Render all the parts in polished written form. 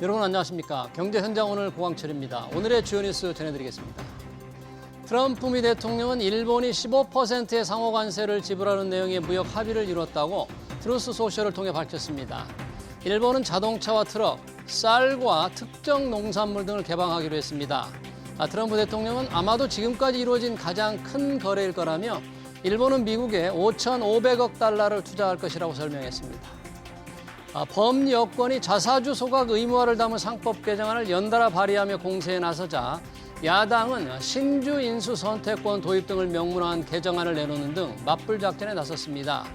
여러분 안녕하십니까? 경제 현장 오늘 고광철입니다. 오늘의 주요 뉴스 전해드리겠습니다. 트럼프 미 대통령은 일본이 15%의 상호 관세를 지불하는 내용의 무역 합의를 이뤘다고 트루스 소셜을 통해 밝혔습니다. 일본은 자동차와 트럭, 쌀과 특정 농산물 등을 개방하기로 했습니다. 트럼프 대통령은 아마도 지금까지 이루어진 가장 큰 거래일 거라며 일본은 미국에 5,500억 달러를 투자할 것이라고 설명했습니다. 범 여권이 자사주 소각 의무화를 담은 상법 개정안을 연달아 발의하며 공세에 나서자 야당은 신주 인수 선택권 도입 등을 명문화한 개정안을 내놓는 등 맞불 작전에 나섰습니다.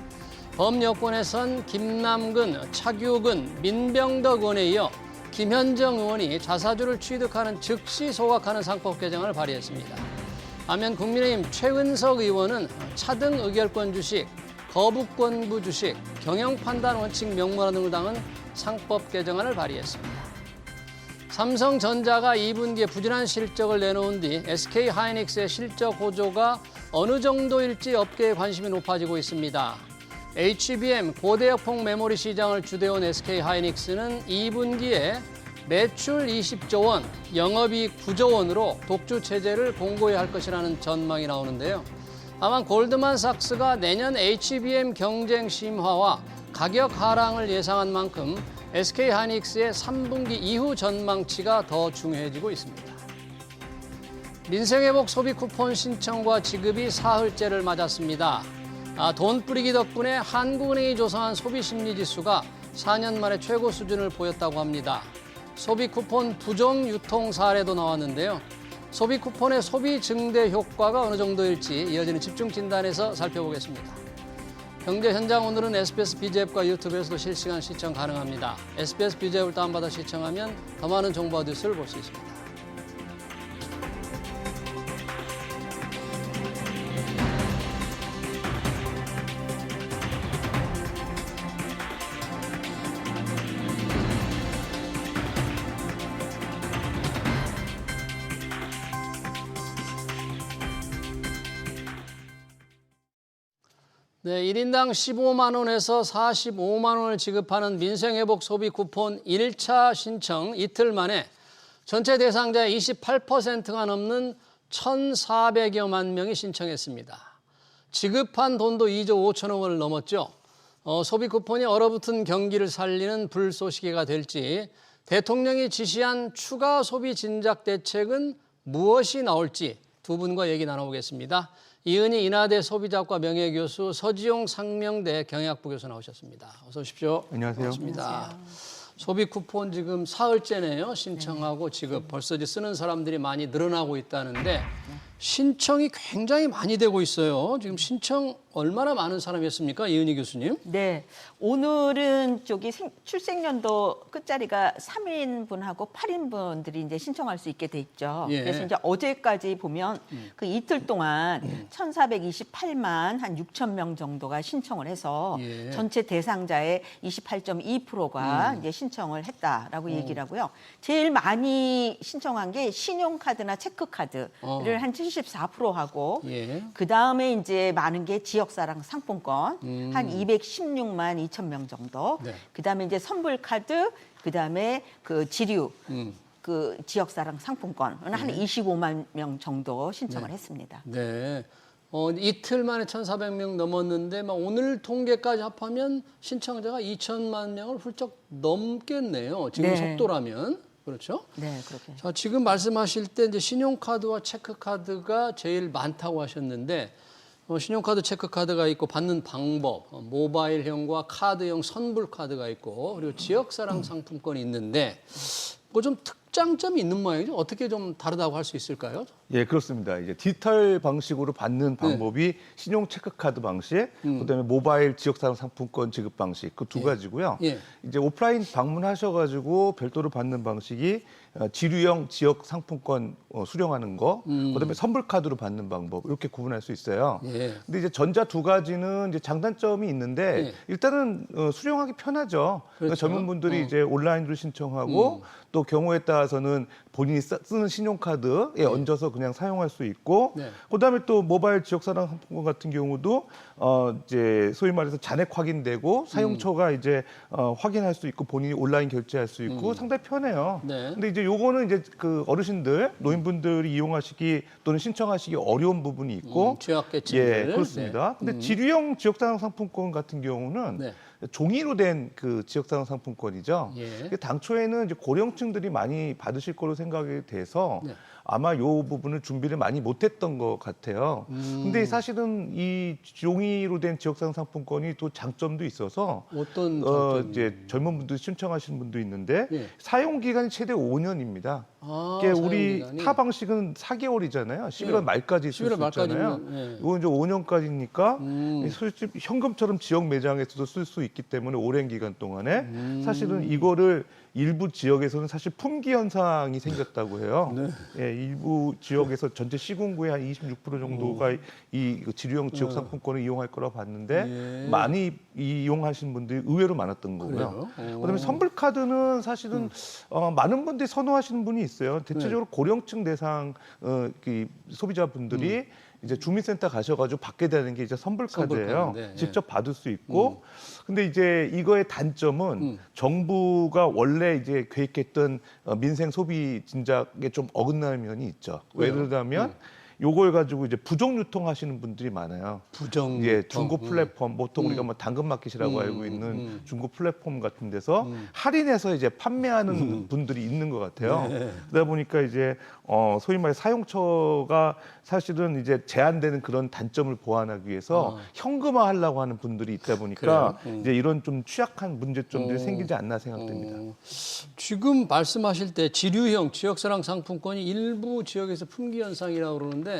범 여권에선 김남근, 차규근, 민병덕 의원에 이어 김현정 의원이 자사주를 취득하는 즉시 소각하는 상법 개정안을 발의했습니다. 반면 국민의힘 최은석 의원은 차등 의결권 주식, 거부권부 주식, 경영판단 원칙 명문화 등을 담은 상법 개정안을 발의했습니다. 삼성전자가 2분기에 부진한 실적을 내놓은 뒤 SK하이닉스의 실적 호조가 어느 정도일지 업계의 관심이 높아지고 있습니다. HBM 고대역폭 메모리 시장을 주도해온 SK하이닉스는 2분기에 매출 20조 원, 영업이익 9조 원으로 독주 체제를 공고히 할 것이라는 전망이 나오는데요. 다만 골드만삭스가 내년 HBM 경쟁 심화와 가격 하락을 예상한 만큼 SK하이닉스의 3분기 이후 전망치가 더 중요해지고 있습니다. 민생회복 소비 쿠폰 신청과 지급이 사흘째를 맞았습니다. 돈 뿌리기 덕분에 한국은행이 조사한 소비심리지수가 4년 만에 최고 수준을 보였다고 합니다. 소비 쿠폰 부정 유통 사례도 나왔는데요. 소비 쿠폰의 소비 증대 효과가 어느 정도일지 이어지는 집중 진단에서 살펴보겠습니다. 경제 현장 오늘은 SBS BG앱과 유튜브에서도 실시간 시청 가능합니다. SBS BG앱을 다운받아 시청하면 더 많은 정보와 뉴스를 볼 수 있습니다. 네, 1인당 15만 원에서 45만 원을 지급하는 민생회복 소비 쿠폰 1차 신청 이틀 만에 전체 대상자의 28%가 넘는 1,400여만 명이 신청했습니다. 지급한 돈도 2조 5천억 원을 넘었죠. 소비 쿠폰이 얼어붙은 경기를 살리는 불쏘시개가 될지, 대통령이 지시한 추가 소비 진작 대책은 무엇이 나올지 두 분과 얘기 나눠보겠습니다. 이은희 인하대 소비자과 명예교수, 서지용 상명대 경영학부 교수 나오셨습니다. 어서 오십시오. 안녕하세요. 반갑습니다. 안녕하세요. 소비 쿠폰 지금 사흘째네요. 신청하고 지급. 벌써 이제 쓰는 사람들이 많이 늘어나고 있다는데 신청이 굉장히 많이 되고 있어요. 지금 신청 얼마나 많은 사람이 했습니까? 이은희 교수님. 네, 오늘은 출생연도 끝자리가 3인분하고 8인분들이 이제 신청할 수 있게 돼 있죠. 예. 그래서 이제 어제까지 보면 그 이틀 동안 1,428만 한 6천 명 정도가 신청을 해서 예. 전체 대상자의 28.2%가 이제 신청을 했다라고 얘기를 하고요. 제일 많이 신청한 게 신용카드나 체크카드를 한 74%하고 예. 그 다음에 이제 많은 게 지역사랑 상품권 한 216만 2천 명 정도. 네. 그 다음에 이제 선불카드, 그 다음에 그 지류, 그 지역사랑 상품권은 한 25만 명 정도 신청을 했습니다. 네. 이틀 만에 1,400명 넘었는데 오늘 통계까지 합하면 신청자가 2천만 명을 훌쩍 넘겠네요. 지금 네. 속도라면. 그렇죠? 네, 그렇게. 자, 지금 말씀하실 때 이제 신용카드와 체크카드가 제일 많다고 하셨는데 신용카드, 체크카드가 있고 받는 방법, 모바일형과 카드형 선불카드가 있고 그리고 지역사랑 상품권이 있는데 뭐 좀 특장점이 있는 모양이죠. 어떻게 좀 다르다고 할 수 있을까요? 예, 그렇습니다. 이제 디지털 방식으로 받는 방법이 신용 체크카드 방식, 그다음에 모바일 지역사랑 상품권 지급 방식 그 두 가지고요. 예. 이제 오프라인 방문하셔가지고 별도로 받는 방식이 지류형 지역 상품권 수령하는 거, 그다음에 선불카드로 받는 방법 이렇게 구분할 수 있어요. 예. 근데 이제 전자 두 가지는 이제 장단점이 있는데 예. 일단은 수령하기 편하죠. 그러니까 그렇죠. 젊은 분들이 이제 온라인으로 신청하고 또 경우에 따라서는 본인이 쓰는 신용카드에 얹어서 그냥 사용할 수 있고 네. 그다음에 또 모바일 지역사랑 상품권 같은 경우도 이제 소위 말해서 잔액 확인되고 사용처가 이제 확인할 수 있고 본인이 온라인 결제할 수 있고 상당히 편해요. 네. 근데 이제 요거는 이제 그 어르신들, 노인분들이 이용하시기 또는 신청하시기 어려운 부분이 있고 취약계층들. 예, 그렇습니다. 근데 지류형 지역사랑 상품권 같은 경우는 네. 종이로 된 그 지역사랑 상품권이죠. 예. 근데 당초에는 이제 고령층들이 많이 받으실 거로 생각이 돼서 네. 아마 요 부분을 준비를 많이 못했던 것 같아요. 근데 사실은 이 종이로 된 지역사랑 상품권이 또 장점도 있어서 어떤 장점이? 이제 젊은 분들 신청하시는 분도 있는데 예. 사용 기간이 최대 5년입니다. 아, 이게 우리 사용기간이? 타 방식은 4개월이잖아요. 11월 예. 말까지 쓸 11월 수 말까지면, 있잖아요. 예. 이건 이제 5년까지니까 솔직히 현금처럼 지역 매장에서도 쓸 수 있기 때문에 오랜 기간 동안에 사실은 이거를 일부 지역에서는 사실 품귀 현상이 생겼다고 해요. 네. 예, 일부 지역에서 전체 시군구의 한 26% 정도가 이 지류형 지역 상품권을 이용할 거라 봤는데 예. 많이 이용하신 분들이 의외로 많았던 거고요. 그래요? 그다음에 선불 카드는 사실은 많은 분들이 선호하시는 분이 있어요. 대체적으로 고령층 대상 그 소비자분들이 이제 주민센터 가셔가지고 받게 되는 게 이제 선불 카드예요. 선불카드인데, 예. 직접 받을 수 있고, 근데 이제 이거의 단점은 정부가 원래 이제 계획했던 민생 소비 진작에 좀 어긋나는 면이 있죠. 왜요? 예를 들면 요걸 가지고 이제 부정 유통하시는 분들이 많아요. 부정 예, 유통. 중고 플랫폼, 보통 우리가 뭐 당근마켓이라고 알고 있는 중고 플랫폼 같은 데서 할인해서 이제 판매하는 분들이 있는 것 같아요. 네. 그러다 보니까 이제 소위 말해 사용처가 사실은 이제 제한되는 그런 단점을 보완하기 위해서 현금화하려고 하는 분들이 있다 보니까 그래요? 이제 이런 좀 취약한 문제점들이 생기지 않나 생각됩니다. 지금 말씀하실 때 지류형 지역사랑 상품권이 일부 지역에서 품귀 현상이라고 그러는데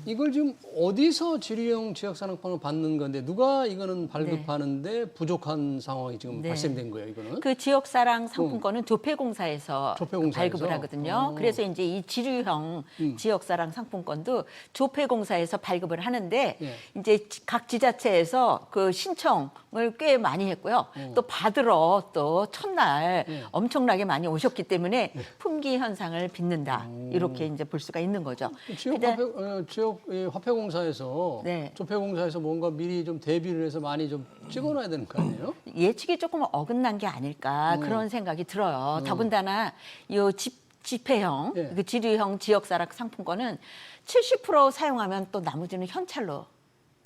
이걸 지금 어디서 지류형 지역사랑권을 받는 건데 누가 이거는 발급하는데 부족한 상황이 지금 네. 발생된 거예요, 이거는? 그 지역사랑 상품권은 조폐공사에서 조폐공사에서? 발급을 하거든요. 그래서 이제 이 지류형 지역사랑 상품권도 조폐공사에서 발급을 하는데 예. 이제 각 지자체에서 그 신청을 꽤 많이 했고요. 또 받으러 또 첫날 엄청나게 많이 오셨기 때문에 품귀 현상을 빚는다. 이렇게 이제 볼 수가 있는 거죠. 지역 화폐공사에서 네. 조폐공사에서 뭔가 미리 좀 대비를 해서 많이 좀 찍어놔야 되는 거 아니에요? 예측이 조금 어긋난 게 아닐까 그런 생각이 들어요. 더군다나 이 지폐형, 예. 그 지류형 지역사랑 상품권은 70% 사용하면 또 나머지는 현찰로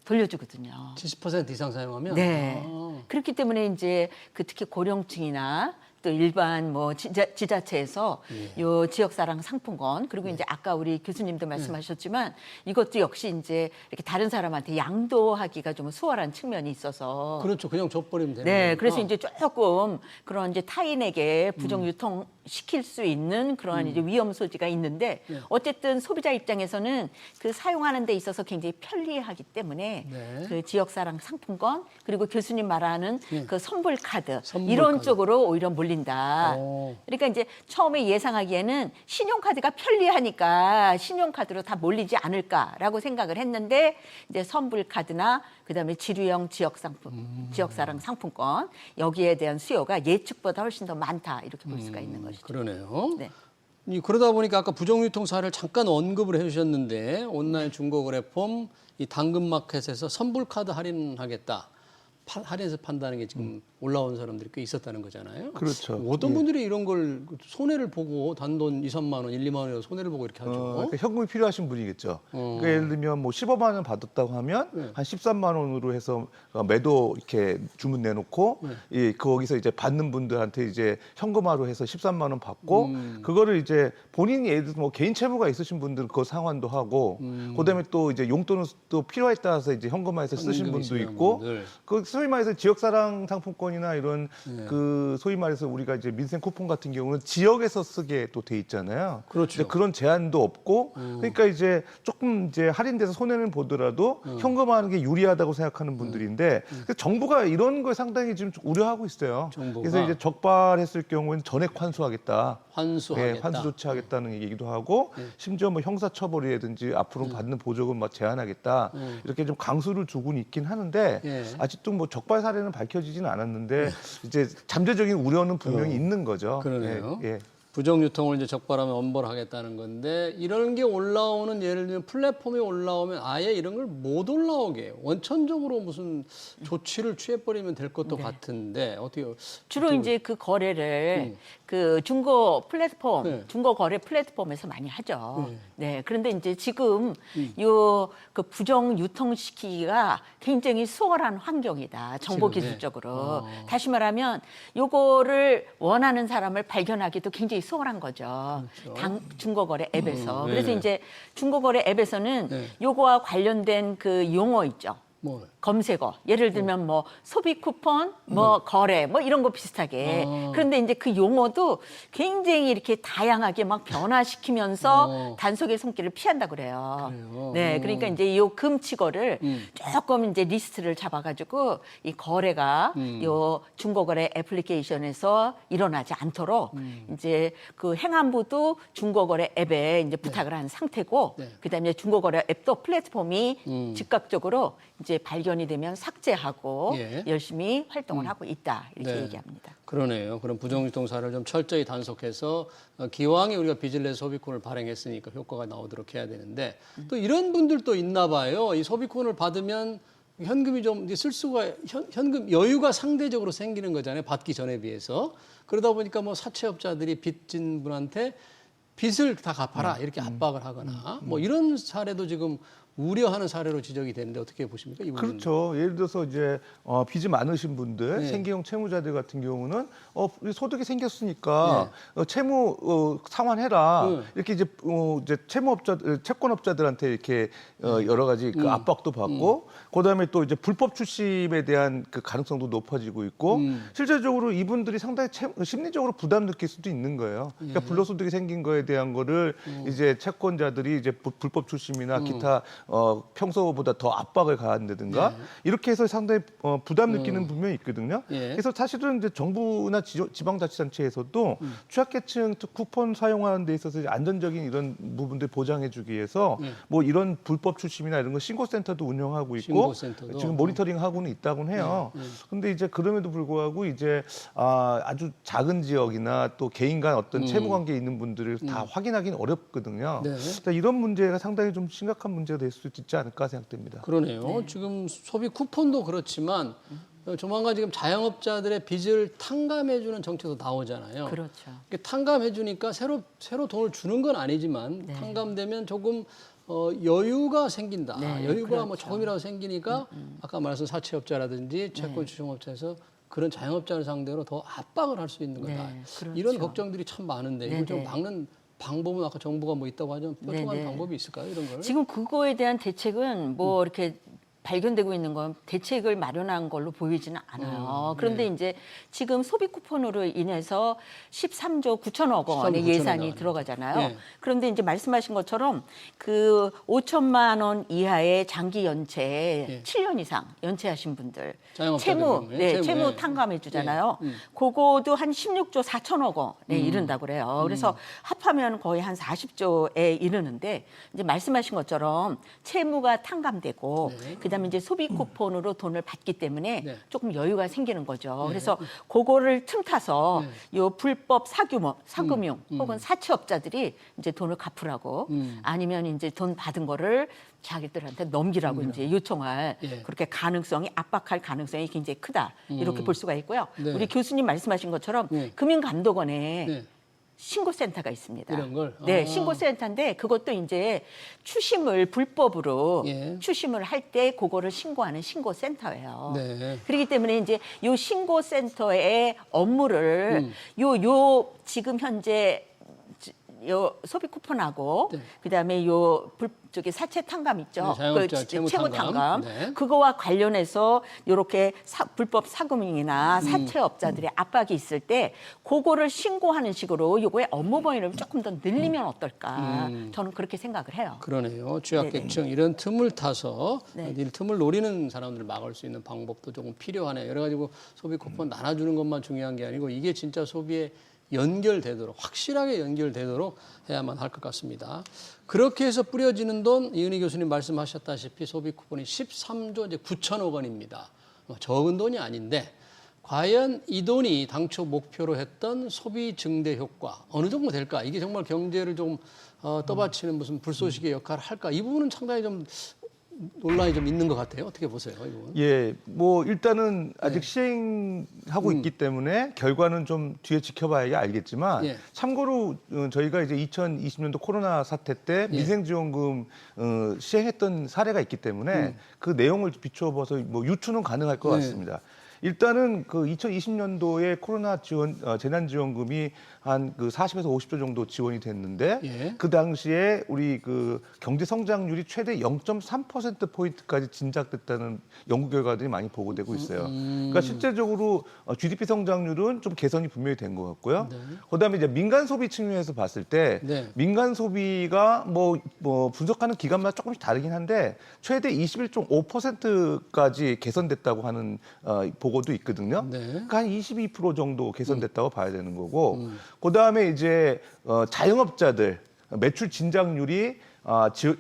돌려주거든요. 70% 이상 사용하면? 네. 아. 그렇기 때문에 이제 그 특히 고령층이나 또 일반 뭐 지자체에서 요 지역사랑 상품권 그리고 이제 아까 우리 교수님도 말씀하셨지만 이것도 역시 이제 이렇게 다른 사람한테 양도하기가 좀 수월한 측면이 있어서 그렇죠. 그냥 줘버리면 되는 네, 거니까. 그래서 이제 조금 그런 이제 타인에게 부정 유통 시킬 수 있는 그러한 이제 위험 소지가 있는데 어쨌든 소비자 입장에서는 그 사용하는 데 있어서 굉장히 편리하기 때문에 네. 그 지역사랑 상품권 그리고 교수님 말하는 그 선불 카드 선불 이런 카드. 쪽으로 오히려 몰린다. 오. 그러니까 이제 처음에 예상하기에는 신용카드가 편리하니까 신용카드로 다 몰리지 않을까라고 생각을 했는데 이제 선불카드나 그다음에 지류형 지역사랑 상품권 여기에 대한 수요가 예측보다 훨씬 더 많다 이렇게 볼 수가 있는 것이죠. 그러네요. 네. 그러다 보니까 아까 부정유통 사례를 잠깐 언급을 해주셨는데 온라인 중고거래폼 이 당근마켓에서 선불카드 할인하겠다. 할인해서 판다는 게 지금 올라온 사람들이 꽤 있었다는 거잖아요. 그렇죠. 어떤 분들이 이런 걸 손해를 보고 단돈 2, 3만 원, 1, 2만 원이라도 손해를 보고 이렇게 하죠. 그러니까 현금이 필요하신 분이겠죠. 그러니까 예를 들면 뭐 15만 원 받았다고 하면 한 13만 원으로 해서 매도 이렇게 주문 내놓고 거기서 이제 받는 분들한테 이제 현금화로 해서 13만 원 받고 그거를 이제 본인이 예를 들어 뭐 개인 채무가 있으신 분들은 그거 상환도 하고 그다음에 또 이제 용돈은 또 필요에 따라서 이제 현금화해서 쓰신 분도 있고 분들. 그 소위 말해서 지역사랑 상품권이나 이런 그 소위 말해서 우리가 이제 민생 쿠폰 같은 경우는 지역에서 쓰게 또 돼 있잖아요. 그렇죠. 근데 그런 제한도 없고 그러니까 이제 조금 이제 할인돼서 손해는 보더라도 현금화하는 게 유리하다고 생각하는 분들인데 그래서 정부가 이런 걸 상당히 지금 우려하고 있어요. 정부가. 그래서 이제 적발했을 경우에는 전액 환수하겠다. 환수하겠다. 예, 환수 조치하겠다는 얘기도 하고 심지어 뭐 형사처벌이라든지 앞으로 받는 보조금 막 제한하겠다 이렇게 좀 강수를 두고는 있긴 하는데 예. 아직도 뭐 적발 사례는 밝혀지지는 않았는데 이제 잠재적인 우려는 분명히 있는 거죠. 그러네요. 예, 예. 부정 유통을 이제 적발하면 엄벌하겠다는 건데 이런 게 올라오는 예를 들면 플랫폼에 올라오면 아예 이런 걸 못 올라오게 해요. 원천적으로 무슨 조치를 취해버리면 될 것도 같은데 어떻게 주로 이제 그 거래를 그 중고 플랫폼, 중고 거래 플랫폼에서 많이 하죠. 네. 그런데 이제 지금 요 그 부정 유통시키기가 굉장히 수월한 환경이다. 정보 기술적으로. 다시 말하면 요거를 원하는 사람을 발견하기도 굉장히 수월한 거죠. 그렇죠. 중고거래 앱에서. 네. 그래서 이제 중고거래 앱에서는 요거와 관련된 그 용어 있죠. 뭐 검색어. 예를 들면 뭐 소비 쿠폰, 뭐 거래, 뭐 이런 거 비슷하게. 그런데 이제 그 용어도 굉장히 이렇게 다양하게 막 변화시키면서 단속의 손길을 피한다 그래요. 그래요? 네, 그러니까 이제 요 금치거를 조금 이제 리스트를 잡아가지고 이 거래가 요 중고거래 애플리케이션에서 일어나지 않도록 이제 그 행안부도 중고거래 앱에 이제 부탁을 한 상태고, 그다음에 중고거래 앱도 플랫폼이 즉각적으로 이제 발견이 되면 삭제하고 열심히 활동을 하고 있다 이렇게 얘기합니다. 그러네요. 그럼 부정유통사를 좀 철저히 단속해서 기왕에 우리가 비즈니스 소비권을 발행했으니까 효과가 나오도록 해야 되는데 또 이런 분들도 있나 봐요. 이 소비권을 받으면 현금이 좀 쓸 수가 현금 여유가 상대적으로 생기는 거잖아요. 받기 전에 비해서. 그러다 보니까 뭐 사채업자들이 빚진 분한테 빚을 다 갚아라 이렇게 압박을 하거나 뭐 이런 사례도 지금 우려하는 사례로 지적이 되는데 어떻게 보십니까? 이 부분은? 그렇죠. 예를 들어서 이제 빚이 많으신 분들, 생계형 채무자들 같은 경우는 우리 소득이 생겼으니까 채무 상환해라. 이렇게 이제 채권업자들한테 이렇게 여러 가지 그 압박도 받고, 그다음에 또 이제 불법 출심에 대한 그 가능성도 높아지고 있고, 실제적으로 이분들이 상당히 심리적으로 부담 느낄 수도 있는 거예요. 그러니까 불로소득이 생긴 거에 대한 거를 이제 채권자들이 이제 불법 출심이나 기타 평소보다 더 압박을 가한다든가 이렇게 해서 상당히 부담 느끼는 분명히 있거든요. 그래서 사실은 이제 정부나 지방자치단체에서도 취약계층 쿠폰 사용하는 데 있어서 안전적인 이런 부분들 보장해주기 위해서 뭐 이런 불법 출심이나 이런 거 신고센터도 운영하고 있고 지금 모니터링하고는 있다고는 해요. 근데 이제 그럼에도 불구하고 이제 아주 작은 지역이나 또 개인 간 어떤 채무관계에 있는 분들을 다 확인하기는 어렵거든요. 그러니까 이런 문제가 상당히 좀 심각한 문제가 될 수 있지 않을까 생각됩니다. 그러네요. 지금 소비 쿠폰도 그렇지만 조만간 지금 자영업자들의 빚을 탕감해주는 정책도 나오잖아요. 그렇죠. 탕감해주니까 새로 돈을 주는 건 아니지만 탕감되면 조금 여유가 생긴다. 여유가 그렇죠. 뭐 조금이라도 생기니까 아까 말씀 사채업자라든지 채권 추종업자에서 그런 자영업자를 상대로 더 압박을 할 수 있는 거다. 그렇죠. 이런 걱정들이 참 많은데 이걸 좀 막는 방법은 아까 정부가 뭐 있다고 하죠. 뾰족한 방법이 있을까요? 이런 걸? 지금 그거에 대한 대책은 뭐 이렇게 발견되고 있는 건 대책을 마련한 걸로 보이지는 않아요. 그런데 이제 지금 소비 쿠폰으로 인해서 13조 9천억 원의 13조 9천억 예산이 원. 들어가잖아요. 그런데 이제 말씀하신 것처럼 그 5천만 원 이하의 장기 연체 7년 이상 연체하신 분들 채무 탕감해 주잖아요. 그거도 한 16조 4천억 원에 이른다고 그래요. 그래서 합하면 거의 한 40조에 이르는데 이제 말씀하신 것처럼 채무가 탕감되고 그다음에 이제 소비 쿠폰으로 돈을 받기 때문에 조금 여유가 생기는 거죠. 그래서 그거를 틈타서 요 불법 사금융 혹은 사채업자들이 이제 돈을 갚으라고 아니면 이제 돈 받은 거를 자기들한테 넘기라고 이제 요청할 그렇게 가능성이 압박할 가능성이 굉장히 크다 이렇게 볼 수가 있고요. 우리 교수님 말씀하신 것처럼 금융감독원에 신고센터가 있습니다. 이런 걸? 네, 신고센터인데 그것도 이제 추심을 불법으로 추심을 할 때 그거를 신고하는 신고센터예요. 그렇기 때문에 이제 요 신고센터의 업무를 요 지금 현재 요 소비 쿠폰하고 그다음에 요 저기 사채 탕감 있죠. 자영업자 채무 탕감. 그거와 관련해서 이렇게 불법 사금융이나 사채업자들의 압박이 있을 때 그거를 신고하는 식으로 요거의 업무 범위를 조금 더 늘리면 어떨까? 저는 그렇게 생각을 해요. 그러네요. 취약계층 이런 틈을 타서 이 틈을 노리는 사람들을 막을 수 있는 방법도 조금 필요하네요. 여러 가지고 소비 쿠폰 나눠주는 것만 중요한 게 아니고 이게 진짜 소비에 연결되도록 확실하게 연결되도록 해야만 할 것 같습니다. 그렇게 해서 뿌려지는 돈 이은희 교수님 말씀하셨다시피 소비 쿠폰이 13조 이제 9천억 원입니다. 적은 돈이 아닌데 과연 이 돈이 당초 목표로 했던 소비 증대 효과 어느 정도 될까? 이게 정말 경제를 좀 떠받치는 무슨 불쏘시개 역할을 할까? 이 부분은 상당히 좀 논란이 좀 있는 것 같아요. 어떻게 보세요, 이 부분? 예, 뭐 일단은 아직 시행하고 있기 때문에 결과는 좀 뒤에 지켜봐야 알겠지만 예. 참고로 저희가 이제 2020년도 코로나 사태 때 예. 민생지원금 시행했던 사례가 있기 때문에 그 내용을 비춰봐서 뭐 유추는 가능할 것 네. 같습니다. 일단은 그 2020년도에 코로나 지원 재난지원금이 한 그 40에서 50조 정도 지원이 됐는데 예. 그 당시에 우리 그 경제 성장률이 최대 0.3% 포인트까지 진작됐다는 연구 결과들이 많이 보고되고 있어요. 그러니까 실제적으로 GDP 성장률은 좀 개선이 분명히 된 것 같고요. 네. 그다음에 이제 민간 소비 측면에서 봤을 때 네. 민간 소비가 뭐 분석하는 기간마다 조금씩 다르긴 한데 최대 21.5%까지 개선됐다고 하는 보고도 있거든요. 네. 그러니까 한 22% 정도 개선됐다고 봐야 되는 거고, 그다음에 이제 자영업자들 매출 진작률이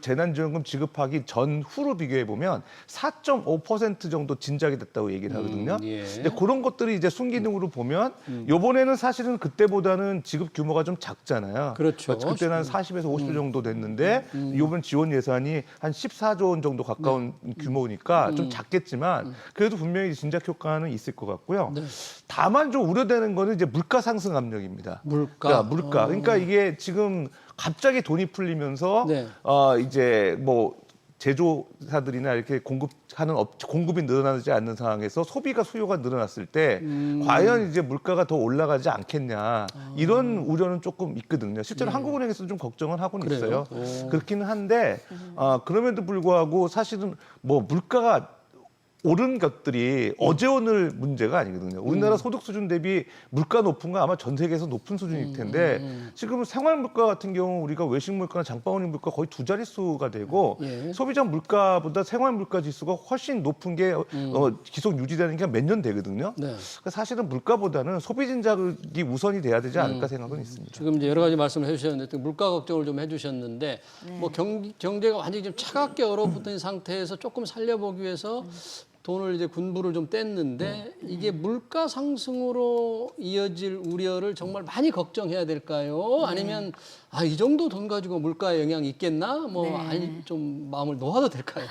재난지원금 지급하기 전후로 비교해 보면 4.5% 정도 진작이 됐다고 얘기를 하거든요. 예. 근데 그런 것들이 이제 순기능으로 보면 요번에는 사실은 그때보다는 지급 규모가 좀 작잖아요. 그렇죠. 그러니까 그때는 한 40에서 50조 정도 됐는데 이번 지원 예산이 한 14조 원 정도 가까운 규모니까 좀 작겠지만 그래도 분명히 진작 효과는 있을 것 같고요. 네. 다만 좀 우려되는 거는 이제 물가 상승 압력입니다. 물가. 그러니까 이게 지금 갑자기 돈이 풀리면서 네. 이제 뭐 제조사들이나 이렇게 공급이 늘어나지 않는 상황에서 소비가 수요가 늘어났을 때 과연 이제 물가가 더 올라가지 않겠냐 이런 우려는 조금 있거든요. 실제로 한국은행에서도 좀 걱정은 하고는 그래요? 있어요. 그렇기는 한데 그럼에도 불구하고 사실은 뭐 물가가 오른 것들이 어제 오늘 문제가 아니거든요. 우리나라 소득 수준 대비 물가 높은 건 아마 전 세계에서 높은 수준일 텐데 지금 생활 물가 같은 경우 우리가 외식 물가나 장바구니 물가 거의 두 자릿수가 되고 예. 소비자 물가보다 생활 물가 지수가 훨씬 높은 게 계속 유지되는 게 몇 년 되거든요. 네. 그러니까 사실은 물가보다는 소비 진작이 우선이 돼야 되지 않을까 생각은 있습니다. 지금 이제 여러 가지 말씀을 해주셨는데 물가 걱정을 좀 해주셨는데 뭐 경제가 완전히 좀 차갑게 얼어붙은 상태에서 조금 살려보기 위해서 돈을 이제 군부를 좀 뗐는데 이게 물가 상승으로 이어질 우려를 정말 많이 걱정해야 될까요? 아니면 이 정도 돈 가지고 물가에 영향이 있겠나? 뭐 아니 좀 마음을 놓아도 될까요?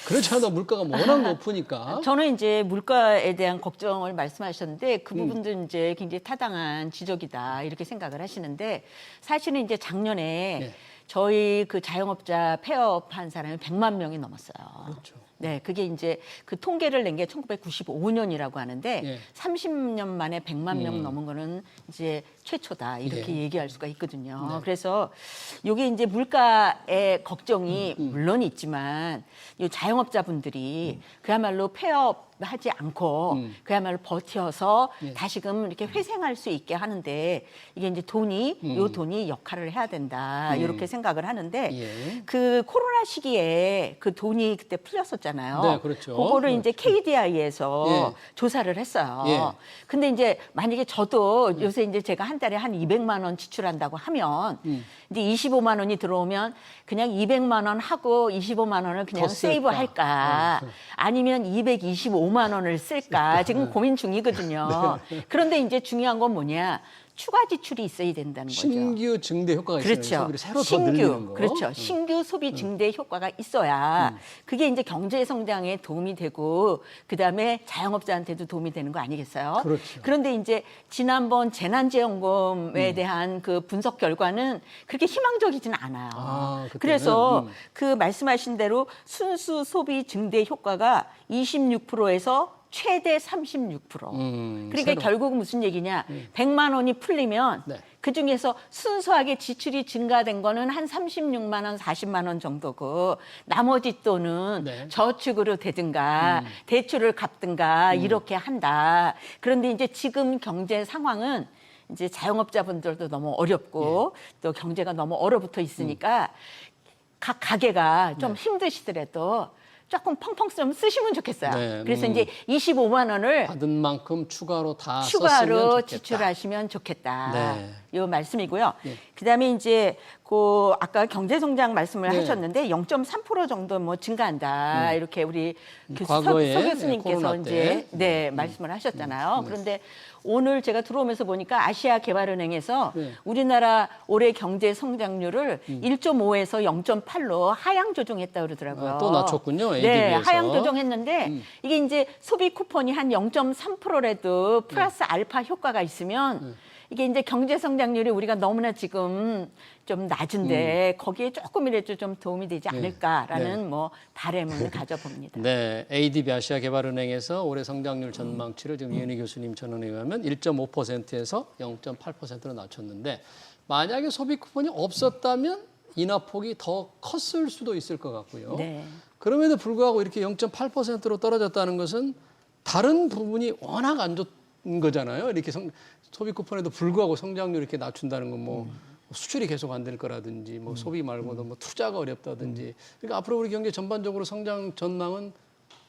그렇지 않아도 물가가 워낙 높으니까. 저는 이제 물가에 대한 걱정을 말씀하셨는데 그 부분도 이제 굉장히 타당한 지적이다 이렇게 생각을 하시는데 사실은 이제 작년에 네. 저희 그 자영업자 폐업한 사람이 100만 명이 넘었어요. 그렇죠. 네, 그게 이제 그 통계를 낸 게 1995년이라고 하는데 예. 30년 만에 100만 명 넘은 거는 이제 최초다 이렇게 얘기할 수가 있거든요. 그래서 이게 이제 물가의 걱정이 물론 있지만 이 자영업자분들이 그야말로 폐업하지 않고 그야말로 버텨서 다시금 이렇게 회생할 수 있게 하는데 이게 이제 요 돈이 역할을 해야 된다 이렇게 생각을 하는데 예. 그 코로나 시기에 그 돈이 그때 풀렸었잖아요. 네, 그렇죠. 그거를 이제 KDI에서 예. 조사를 했어요. 예. 근데 이제 만약에 저도 요새 이제 제가 한 달에 한 200만 원 지출한다고 하면 이제 25만 원이 들어오면 그냥 200만 원 하고 25만 원을 그냥 더 쓸까? 세이브 할까? 아니면 225만 원을 쓸까? 지금 고민 중이거든요. 그런데 이제 중요한 건 뭐냐? 추가 지출이 있어야 된다는 거죠. 신규 증대 효과가 있어요. 그렇죠. 소비를 새로 더 늘리는 거. 그렇죠. 신규 소비 증대 효과가 있어야 그게 이제 경제 성장에 도움이 되고 그다음에 자영업자한테도 도움이 되는 거 아니겠어요? 그렇죠. 그런데 이제 지난번 재난지원금에 대한 그 분석 결과는 그렇게 희망적이지는 않아요. 그때는? 그래서 그 말씀하신 대로 순수 소비 증대 효과가 26%에서 최대 36%. 그러니까 새로. 결국은 무슨 얘기냐? 100만 원이 풀리면 네. 그중에서 순수하게 지출이 증가된 거는 한 36만 원, 40만 원 정도고 나머지 돈은 네. 저축으로 되든가 대출을 갚든가 이렇게 한다. 그런데 이제 지금 경제 상황은 이제 자영업자분들도 너무 어렵고 또 경제가 너무 얼어붙어 있으니까 각 가게가 좀 힘드시더라도 조금 펑펑 좀 쓰시면 좋겠어요. 네, 그래서 이제 25만 원을 받은 만큼 추가로 다 썼으면 추가로 좋겠다. 지출하시면 좋겠다. 네. 이 말씀이고요. 네. 그다음에 이제 그 아까 경제 성장 말씀을 네. 하셨는데 0.3% 정도 뭐 증가한다. 이렇게 우리 과거에, 서 교수님께서 코로나 이제 때. 말씀을 하셨잖아요. 그런데 오늘 제가 들어오면서 보니까 아시아개발은행에서 네. 우리나라 올해 경제 성장률을 1.5에서 0.8로 하향 조정했다 그러더라고요. 아, 또 낮췄군요, 네, ADB에서. 하향 조정했는데 이게 이제 소비 쿠폰이 한 0.3%라도 플러스 알파 효과가 있으면 이게 이제 경제 성장률이 우리가 너무나 지금 좀 낮은데 거기에 조금이라도 좀 도움이 되지 않을까라는 뭐 바람을 가져봅니다. 네, ADB 아시아개발은행에서 올해 성장률 전망치를 지금 이은희 교수님 전언에 의하면 1.5%에서 0.8%로 낮췄는데 만약에 소비 쿠폰이 없었다면 인하 폭이 더 컸을 수도 있을 것 같고요. 네. 그럼에도 불구하고 이렇게 0.8%로 떨어졌다는 것은 다른 부분이 워낙 안 좋은 거잖아요. 이렇게 소비 쿠폰에도 불구하고 성장률 이렇게 낮춘다는 건 뭐 수출이 계속 안 될 거라든지 뭐 소비 말고도 뭐 투자가 어렵다든지 그러니까 앞으로 우리 경제 전반적으로 성장 전망은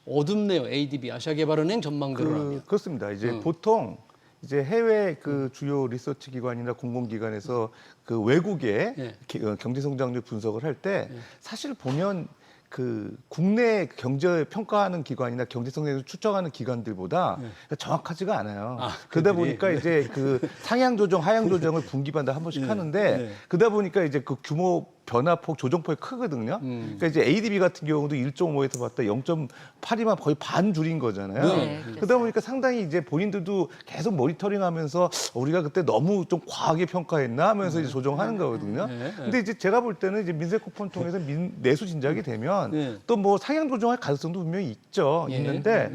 어둡네요. ADB 아시아개발은행 전망대로라면. 그렇습니다. 이제 보통 이제 해외 그 주요 리서치 기관이나 공공기관에서 그 외국의 경제 성장률 분석을 할 때 사실 보면 그 국내 경제 평가하는 기관이나 경제 성장률 추정하는 기관들보다 정확하지가 않아요. 그러다 보니까 이제 그 상향 조정, 하향 조정을 분기마다 한 번씩 하는데 그러다 보니까 이제 그 규모 변화폭, 조정폭이 크거든요. 그러니까 이제 ADB 같은 경우도 1.5에서 봤다 0.8이면 거의 반 줄인 거잖아요. 네, 그러다 보니까 상당히 이제 본인들도 계속 모니터링하면서 우리가 그때 너무 좀 과하게 평가했나 하면서 이제 조정하는 거거든요. 근데 이제 제가 볼 때는 이제 민생 쿠폰 통해서 내수 진작이 되면 또 뭐 상향 조정할 가능성도 분명히 있죠. 있는데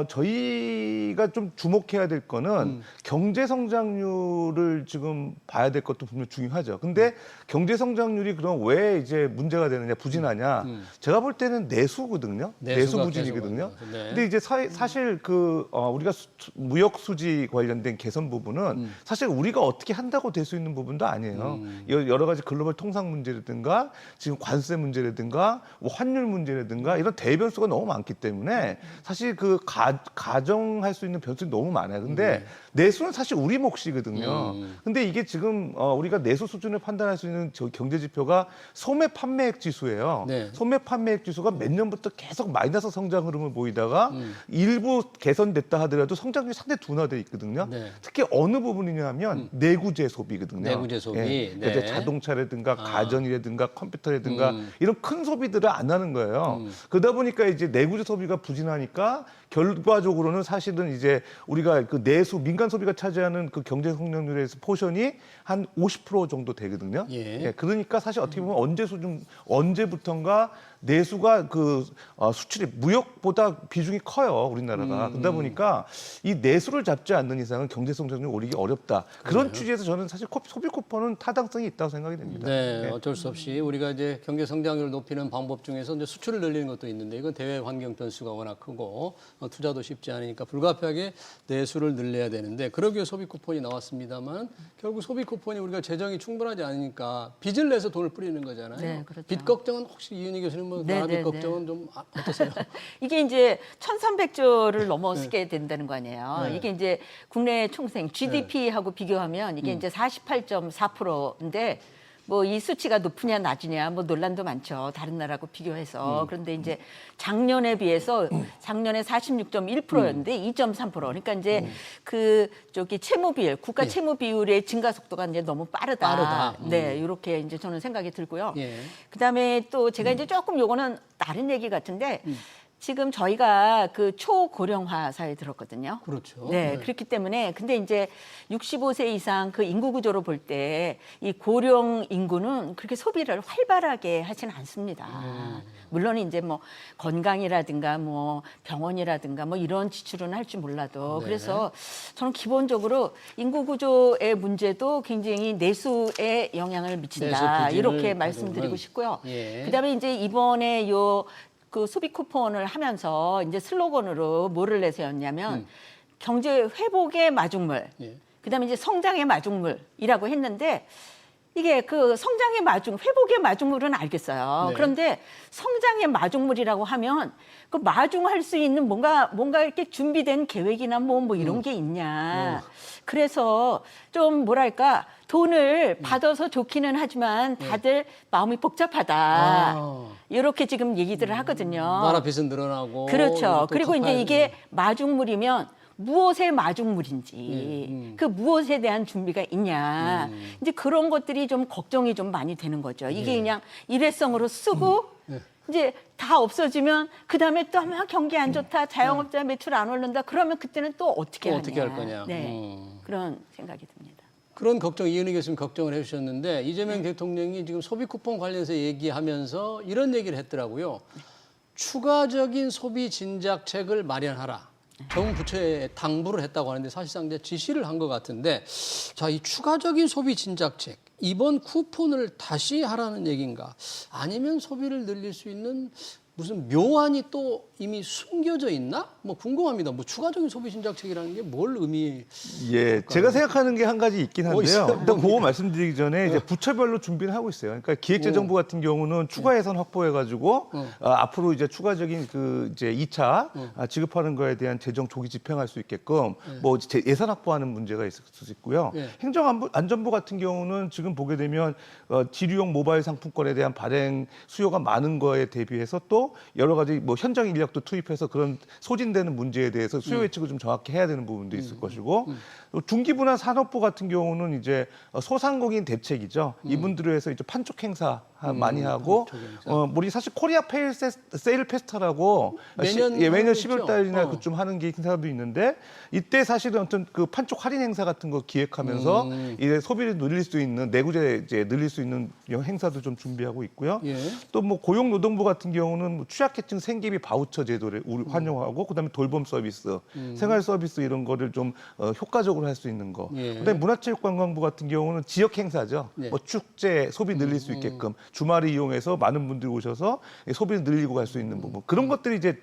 저희가 좀 주목해야 될 거는 경제 성장률을 지금 봐야 될 것도 분명 중요하죠. 근데 경제 성장률이 그럼 왜 이제 문제가 되느냐, 부진하냐? 제가 볼 때는 내수거든요. 내수 부진이거든요. 근데 이제 사실 그 우리가 무역 수지 관련된 개선 부분은 사실 우리가 어떻게 한다고 될 수 있는 부분도 아니에요. 여러 가지 글로벌 통상 문제라든가 지금 관세 문제라든가 뭐 환율 문제라든가 이런 대변수가 너무 많기 때문에 사실 그 가정할 수 있는 변수가 너무 많아요. 근데 내수는 사실 우리 몫이거든요. 근데 이게 지금 우리가 내수 수준을 판단할 수 있는 경제 지표가 소매 판매액 지수예요. 소매 판매액 지수가 몇 년부터 계속 마이너스 성장 흐름을 보이다가 일부 개선됐다 하더라도 성장률이 상당히 둔화돼 있거든요. 특히 어느 부분이냐면 내구재 소비거든요. 내구재 소비. 그러니까 이제 자동차라든가 가전이라든가 컴퓨터라든가 이런 큰 소비들을 안 하는 거예요. 그러다 보니까 이제 내구재 소비가 부진하니까 결과적으로는 사실은 이제 우리가 그 내수 민간 소비가 차지하는 그 경제 성장률에서 포션이 한 50% 정도 되거든요. 그러니까 사실 어떻게 보면 언제부턴가 내수가 그 수출이 무역보다 비중이 커요, 우리나라가. 그러다 보니까 이 내수를 잡지 않는 이상은 경제 성장률 오르기 어렵다. 그런 취지에서 저는 사실 소비 쿠폰은 타당성이 있다고 생각이 됩니다. 네, 어쩔 수 없이 우리가 이제 경제 성장률을 높이는 방법 중에서 이제 수출을 늘리는 것도 있는데 이건 대외 환경 변수가 워낙 크고 투자도 쉽지 않으니까 불가피하게 내수를 늘려야 되는데 그러기 위해 소비 쿠폰이 나왔습니다만 결국 소비 쿠폰이 우리가 재정이 충분하지 않으니까 빚을 내서 돈을 뿌리는 거잖아요. 네, 그렇죠. 빚 걱정은 혹시 이은희 교수님 뭐 나라빚 걱정은 좀 어떠세요? 이게 이제 1,300조를 넘어서게 된다는 거 아니에요. 이게 이제 국내 총생 GDP하고 비교하면 이게 이제 48.4%인데 뭐 이 수치가 높으냐 낮으냐 뭐 논란도 많죠. 다른 나라하고 비교해서. 그런데 이제 작년에 비해서 작년에 46.1%였는데 2.3%. 그러니까 이제 그 저기 채무 비율, 국가 채무 비율의 증가 속도가 이제 너무 빠르다. 네, 이렇게 이제 저는 생각이 들고요. 그다음에 또 제가 이제 조금 요거는 다른 얘기 같은데 지금 저희가 그 초고령화 사회에 들었거든요. 그렇죠. 네, 그렇기 때문에 근데 이제 65세 이상 그 인구 구조로 볼 때 이 고령 인구는 그렇게 소비를 활발하게 하지는 않습니다. 물론 이제 뭐 건강이라든가 뭐 병원이라든가 뭐 이런 지출은 할지 몰라도 그래서 저는 기본적으로 인구 구조의 문제도 굉장히 내수에 영향을 미친다. 이렇게 말씀드리고 싶고요. 그다음에 이제 이번에 그 소비 쿠폰을 하면서 이제 슬로건으로 뭐를 내세웠냐면 경제 회복의 마중물, 그다음에 이제 성장의 마중물이라고 했는데 이게 그 성장의 마중, 회복의 마중물은 알겠어요. 네. 그런데 성장의 마중물이라고 하면 그 마중할 수 있는 뭔가 이렇게 준비된 계획이나 뭐 이런 게 있냐. 그래서 좀 뭐랄까 돈을 받아서 좋기는 하지만 다들 마음이 복잡하다. 아. 이렇게 지금 얘기들을 하거든요. 나라빚은 늘어나고. 그렇죠. 또 그리고 이제 갚아야 이게 마중물이면 무엇의 마중물인지 그 무엇에 대한 준비가 있냐 이제 그런 것들이 좀 걱정이 좀 많이 되는 거죠. 이게 그냥 일회성으로 쓰고 이제 다 없어지면 그 다음에 또 막 경기 안 좋다, 자영업자 매출 안 오른다 그러면 그때는 또 어떻게 또 하냐. 어떻게 할 거냐. 네, 그런 생각이 듭니다. 그런 걱정 이은희 교수님 걱정을 해주셨는데 이재명 대통령이 지금 소비 쿠폰 관련해서 얘기하면서 이런 얘기를 했더라고요. 추가적인 소비 진작책을 마련하라. 정부처에 당부를 했다고 하는데 사실상 이제 지시를 한 것 같은데 자, 이 추가적인 소비 진작책 이번 쿠폰을 다시 하라는 얘기인가 아니면 소비를 늘릴 수 있는 무슨 묘안이 또 이미 숨겨져 있나? 뭐 궁금합니다. 뭐 추가적인 소비 진작책이라는 게 뭘 의미? 예, 제가 생각하는 게 한 가지 있긴 한데요. 있어요? 일단 그거 말씀드리기 전에 이제 부처별로 준비를 하고 있어요. 그러니까 기획재정부 같은 경우는 추가 예산 확보해가지고 앞으로 이제 추가적인 그 이제 2차 지급하는 거에 대한 재정 조기 집행할 수 있게끔 뭐 예산 확보하는 문제가 있을 수 있고요. 행정안전부 같은 경우는 지금 보게 되면 지류용 모바일 상품권에 대한 발행 수요가 많은 거에 대비해서 또 여러 가지 뭐 현장 인력도 투입해서 그런 소진되는 문제에 대해서 수요 예측을 좀 정확히 해야 되는 부분도 있을 것이고 중기부나 산업부 같은 경우는 이제 소상공인 대책이죠. 이분들을 위해서 이제 판촉 행사 많이 하고 우리 사실 코리아 세일 페스타라고 매년 10월 달이나 그쯤 하는 게 행사도 있는데 이때 사실은 어떤 그 판촉 할인 행사 같은 거 기획하면서 이제 소비를 늘릴 수 있는 내구재 이제 늘릴 수 있는 행사도 좀 준비하고 있고요. 또 뭐 고용노동부 같은 경우는 뭐 취약계층 생계비 바우처 제도를 활용하고 그다음에 돌봄 서비스, 생활 서비스 이런 거를 좀 효과적으로 할 수 있는 거. 그다음에 문화체육관광부 같은 경우는 지역 행사죠. 뭐 축제 소비 늘릴 수 있게끔 주말을 이용해서 많은 분들이 오셔서 소비를 늘리고 갈 수 있는 부분. 그런 것들이 이제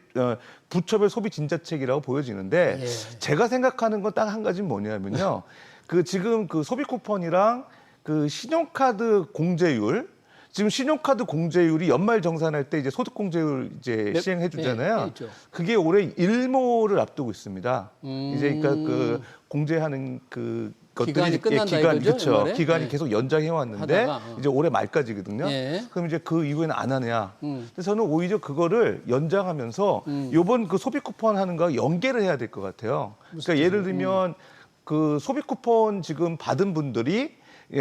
부처별 소비 진짜책이라고 보여지는데 제가 생각하는 건 딱 한 가지는 뭐냐면요. 그 지금 그 소비 쿠폰이랑 그 신용카드 공제율 지금 신용카드 공제율이 연말 정산할 때 이제 소득 공제율 이제 시행해 주잖아요. 그게 올해 일모를 앞두고 있습니다. 이제 그러니까 그 공제하는 그 기간이 끝난다 기간이 이거죠? 그렇죠. 기간이 계속 연장해 왔는데 이제 올해 말까지거든요. 그럼 이제 그 이후에는 안 하냐. 그래서 저는 오히려 그거를 연장하면서 요번 그 소비 쿠폰 하는 거 연계를 해야 될 것 같아요. 그러니까 예를 들면 그 소비 쿠폰 지금 받은 분들이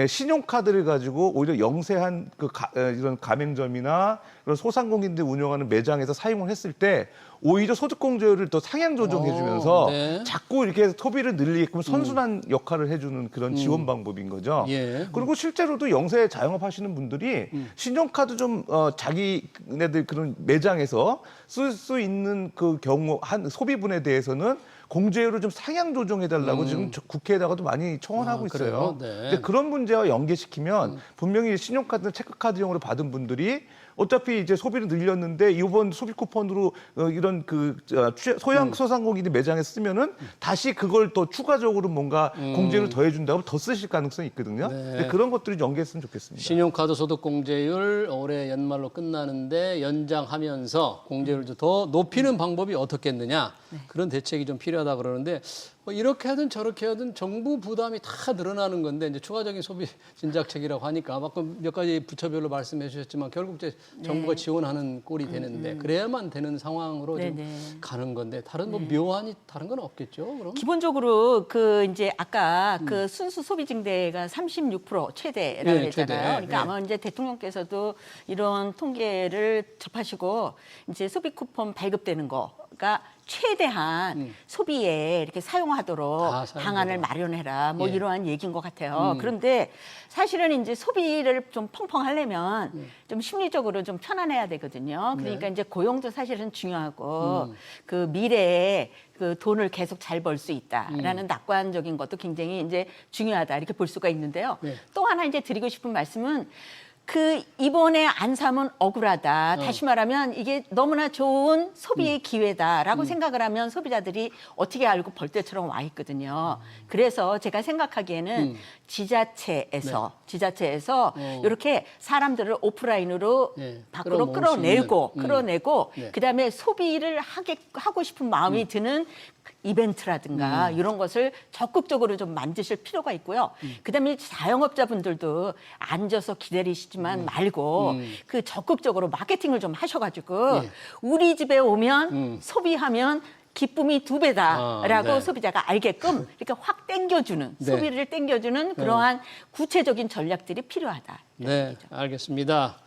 신용카드를 가지고 오히려 영세한 이런 가맹점이나 그런 소상공인들 운영하는 매장에서 사용을 했을 때 오히려 소득공제율을 더 상향 조정해주면서 자꾸 이렇게 소비를 늘리게끔 선순환 역할을 해주는 그런 지원 방법인 거죠. 그리고 실제로도 영세 자영업 하시는 분들이 신용카드 좀 자기네들 그런 매장에서 쓸 수 있는 그 경우 한 소비분에 대해서는 공제율을 좀 상향 조정해달라고 지금 국회에다가도 많이 청원하고 있어요. 근데 그런 문제와 연계시키면 분명히 신용카드나 체크카드용으로 받은 분들이 어차피 이제 소비를 늘렸는데 이번 소비 쿠폰으로 이런 그 소상공인이 매장에 쓰면은 다시 그걸 또 추가적으로 뭔가 공제를 더해준다고 더 쓰실 가능성이 있거든요. 근데 그런 것들이 연계했으면 좋겠습니다. 신용카드 소득 공제율 올해 연말로 끝나는데 연장하면서 공제율도 더 높이는 방법이 어떻겠느냐 그런 대책이 좀 필요하다 그러는데 뭐 이렇게 하든 저렇게 하든 정부 부담이 다 늘어나는 건데 이제 추가적인 소비 진작책이라고 하니까 몇 가지 부처별로 말씀해 주셨지만 결국 이제 정부가 지원하는 꼴이 되는데 그래야만 되는 상황으로 좀 가는 건데 다른 뭐 묘안이 다른 건 없겠죠? 그럼 기본적으로 그 이제 아까 그 순수 소비 증대가 36% 최대라고 했잖아요. 그러니까 아마 이제 대통령께서도 이런 통계를 접하시고 이제 소비 쿠폰 발급되는 거가 최대한 소비에 이렇게 사용하도록 방안을 마련해라. 뭐 이러한 얘기인 것 같아요. 그런데 사실은 이제 소비를 좀 펑펑 하려면 좀 심리적으로 좀 편안해야 되거든요. 그러니까 이제 고용도 사실은 중요하고 그 미래에 그 돈을 계속 잘 벌 수 있다라는 낙관적인 것도 굉장히 이제 중요하다 이렇게 볼 수가 있는데요. 또 하나 이제 드리고 싶은 말씀은 그 이번에 안 사면 억울하다. 다시 말하면 이게 너무나 좋은 소비의 기회다라고 생각을 하면 소비자들이 어떻게 알고 벌떼처럼 와 있거든요. 그래서 제가 생각하기에는 지자체에서 이렇게 사람들을 오프라인으로 네, 밖으로 끌어모을 수 있는. 끌어내고 네. 그다음에 소비를 하고 싶은 마음이 드는 이벤트라든가 이런 것을 적극적으로 좀 만드실 필요가 있고요. 그다음에 자영업자분들도 앉아서 기다리시지만 말고 그 적극적으로 마케팅을 좀 하셔가지고 예. 우리 집에 오면 소비하면 기쁨이 2배다라고 네. 소비자가 알게끔 이렇게 확 땡겨주는 네. 소비를 땡겨주는 그러한 구체적인 전략들이 필요하다. 네, 알겠습니다.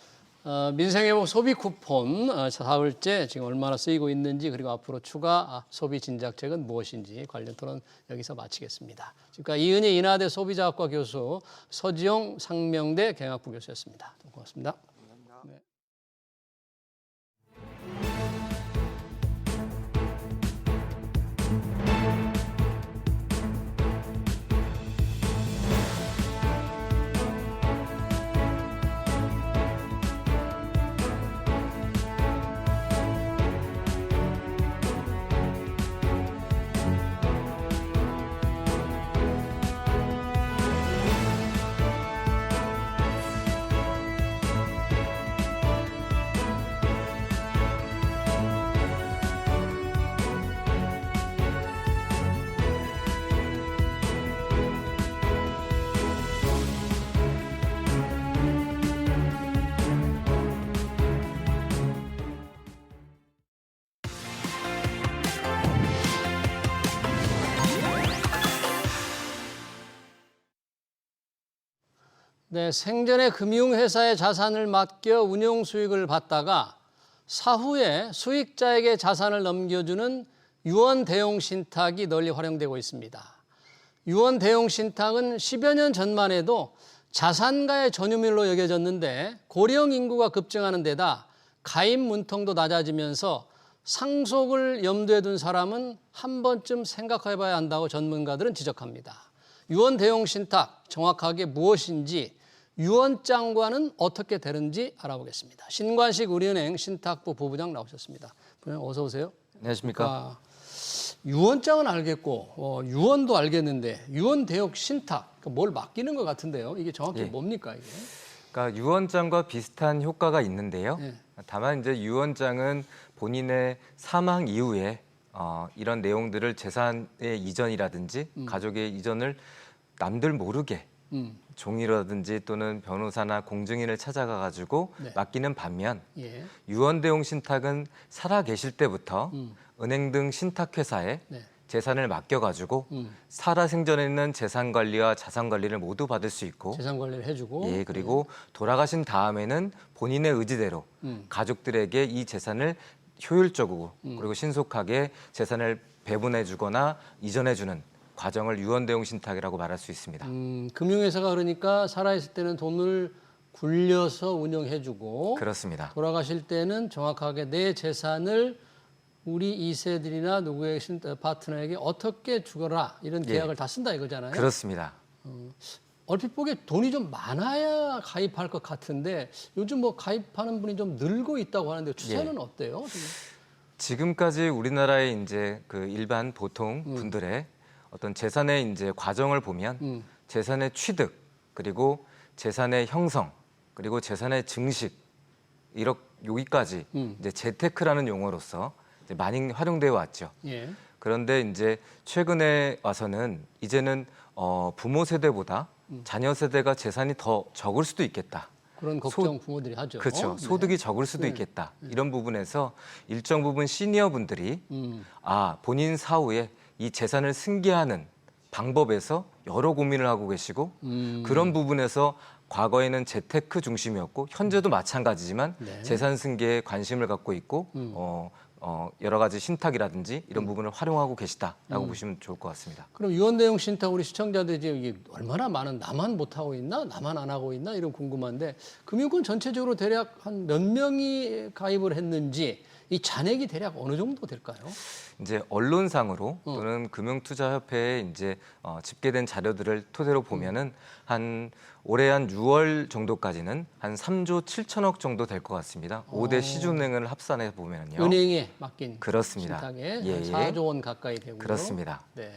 민생회복 소비 쿠폰 사흘째 지금 얼마나 쓰이고 있는지 그리고 앞으로 추가 소비 진작책은 무엇인지 관련 토론 여기서 마치겠습니다. 지금까지 이은희 인하대 소비자학과 교수, 서지용 상명대 경영학부 교수였습니다. 고맙습니다. 네. 네, 생전에 금융회사의 자산을 맡겨 운용 수익을 받다가 사후에 수익자에게 자산을 넘겨주는 유언 대용 신탁이 널리 활용되고 있습니다. 유언 대용 신탁은 10여 년 전만 해도 자산가의 전유물로 여겨졌는데 고령 인구가 급증하는 데다 가입 문통도 낮아지면서 상속을 염두에 둔 사람은 한 번쯤 생각해 봐야 한다고 전문가들은 지적합니다. 유언 대용 신탁 정확하게 무엇인지 유언장과는 어떻게 되는지 알아보겠습니다. 신관식 우리은행 신탁부 부부장 나오셨습니다. 부장 어서 오세요. 안녕하십니까. 유언장은 알겠고 유언도 알겠는데 유언 대용 신탁 뭘 맡기는 것 같은데요. 이게 정확히 예. 뭡니까 이게? 그러니까 유언장과 비슷한 효과가 있는데요. 예. 다만 이제 유언장은 본인의 사망 이후에 이런 내용들을 재산의 이전이라든지 가족의 이전을 남들 모르게 종이라든지 또는 변호사나 공증인을 찾아가 가지고 네. 맡기는 반면 예. 유언대용 신탁은 살아 계실 때부터 은행 등 신탁회사에 네. 재산을 맡겨가지고 살아 생전에는 재산 관리와 자산 관리를 모두 받을 수 있고 재산 관리를 해주고. 예, 그리고 돌아가신 다음에는 본인의 의지대로 가족들에게 이 재산을 효율적으로 그리고 신속하게 재산을 배분해주거나 이전해주는 과정을 유언대용 신탁이라고 말할 수 있습니다. 금융회사가 그러니까 살아있을 때는 돈을 굴려서 운영해주고 그렇습니다. 돌아가실 때는 정확하게 내 재산을 우리 2세들이나 누구의 파트너에게 어떻게 주거라 이런 계약을 다 쓴다 이거잖아요. 그렇습니다. 얼핏 보기에 돈이 좀 많아야 가입할 것 같은데 요즘 뭐 가입하는 분이 좀 늘고 있다고 하는데 추세는 어때요? 지금? 지금까지 우리나라의 이제 그 일반 보통 분들의 어떤 재산의 이제 과정을 보면 재산의 취득 그리고 재산의 형성 그리고 재산의 증식 여기까지 이제 재테크라는 용어로서 이제 많이 활용되어 왔죠. 예. 그런데 이제 최근에 와서는 이제는 부모 세대보다 자녀 세대가 재산이 더 적을 수도 있겠다. 그런 걱정 부모들이 하죠. 그렇죠. 네. 소득이 적을 수도 있겠다. 이런 부분에서 일정 부분 시니어 분들이 본인 사후에 이 재산을 승계하는 방법에서 여러 고민을 하고 계시고 그런 부분에서 과거에는 재테크 중심이었고 현재도 마찬가지지만 네. 재산 승계에 관심을 갖고 있고 여러 가지 신탁이라든지 이런 부분을 활용하고 계시다라고 보시면 좋을 것 같습니다. 그럼 유언대용 신탁 우리 시청자들이 지금 이게 얼마나 많은 나만 못하고 있나 나만 안 하고 있나 이런 궁금한데 금융권 전체적으로 대략 한 몇 명이 가입을 했는지 이 잔액이 대략 어느 정도 될까요? 이제 언론상으로 또는 금융투자협회에 이제 집계된 자료들을 토대로 보면은 올해 한 6월 정도까지는 한 3조 7천억 정도 될 것 같습니다. 5대 시중은행을 합산해 보면요. 은행에 맡긴 그렇습니다. 신탁에 예, 4조 원 가까이 되고요. 그렇습니다. 네.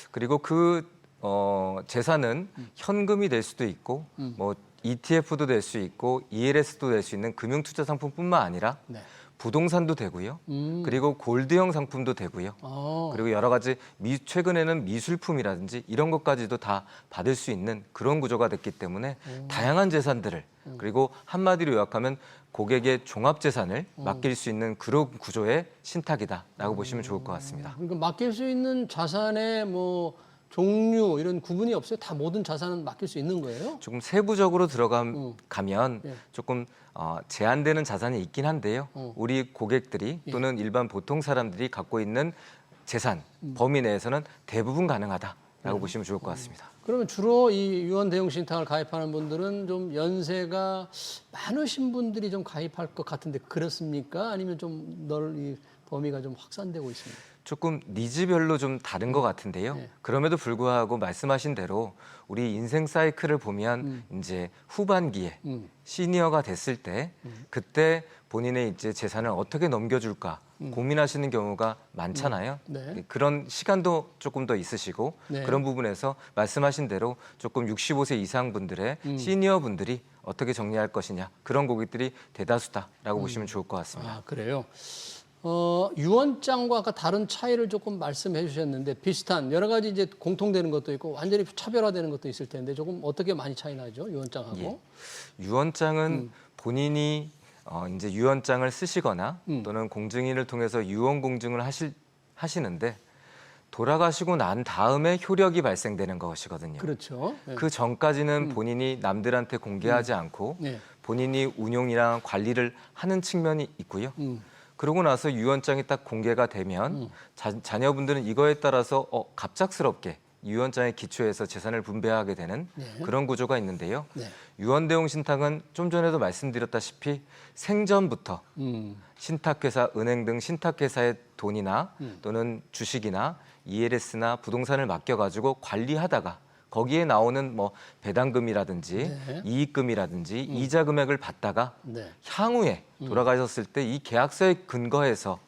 그리고 그 재산은 현금이 될 수도 있고 뭐 ETF도 될 수 있고 ELS도 될 수 있는 금융투자 상품뿐만 아니라 네. 부동산도 되고요. 그리고 골드형 상품도 되고요. 그리고 여러 가지 최근에는 미술품이라든지 이런 것까지도 다 받을 수 있는 그런 구조가 됐기 때문에 다양한 재산들을 그리고 한마디로 요약하면 고객의 종합재산을 맡길 수 있는 그런 구조의 신탁이다라고 보시면 좋을 것 같습니다. 그러니까 맡길 수 있는 자산의 뭐 종류 이런 구분이 없어요? 다 모든 자산은 맡길 수 있는 거예요? 조금 세부적으로 들어가면 네. 조금 제한되는 자산이 있긴 한데요. 우리 고객들이 또는 일반 보통 사람들이 갖고 있는 재산 범위 내에서는 대부분 가능하다라고 보시면 좋을 것 같습니다. 그러면 주로 이 유언 대용 신탁을 가입하는 분들은 좀 연세가 많으신 분들이 좀 가입할 것 같은데 그렇습니까? 아니면 좀 이 범위가 좀 확산되고 있습니까? 조금 니즈별로 좀 다른 것 같은데요. 네. 그럼에도 불구하고 말씀하신 대로 우리 인생 사이클을 보면 이제 후반기에 시니어가 됐을 때 그때 본인의 이제 재산을 어떻게 넘겨줄까 고민하시는 경우가 많잖아요. 네. 그런 시간도 조금 더 있으시고 네. 그런 부분에서 말씀하신 대로 조금 65세 이상 분들의 시니어 분들이 어떻게 정리할 것이냐 그런 고객들이 대다수다라고 보시면 좋을 것 같습니다. 아, 그래요? 유언장과 아까 다른 차이를 조금 말씀해 주셨는데 비슷한 여러 가지 이제 공통되는 것도 있고 완전히 차별화되는 것도 있을 텐데 조금 어떻게 많이 차이 나죠? 유언장하고? 예. 유언장은 본인이 이제 유언장을 쓰시거나 또는 공증인을 통해서 유언 공증을 하시는데 돌아가시고 난 다음에 효력이 발생되는 것이거든요. 그렇죠. 네. 그 전까지는 본인이 남들한테 공개하지 않고 네. 본인이 운용이랑 관리를 하는 측면이 있고요. 그러고 나서 유언장이 딱 공개가 되면 자녀분들은 이거에 따라서 갑작스럽게 유언장에 기초해서 재산을 분배하게 되는 네. 그런 구조가 있는데요. 네. 유언대용 신탁은 좀 전에도 말씀드렸다시피 생전부터 신탁회사, 은행 등 신탁회사의 돈이나 또는 주식이나 ELS나 부동산을 맡겨가지고 관리하다가 거기에 나오는 뭐 배당금이라든지 네. 이익금이라든지 이자 금액을 받다가 네. 향후에 돌아가셨을 때 이 계약서에 근거해서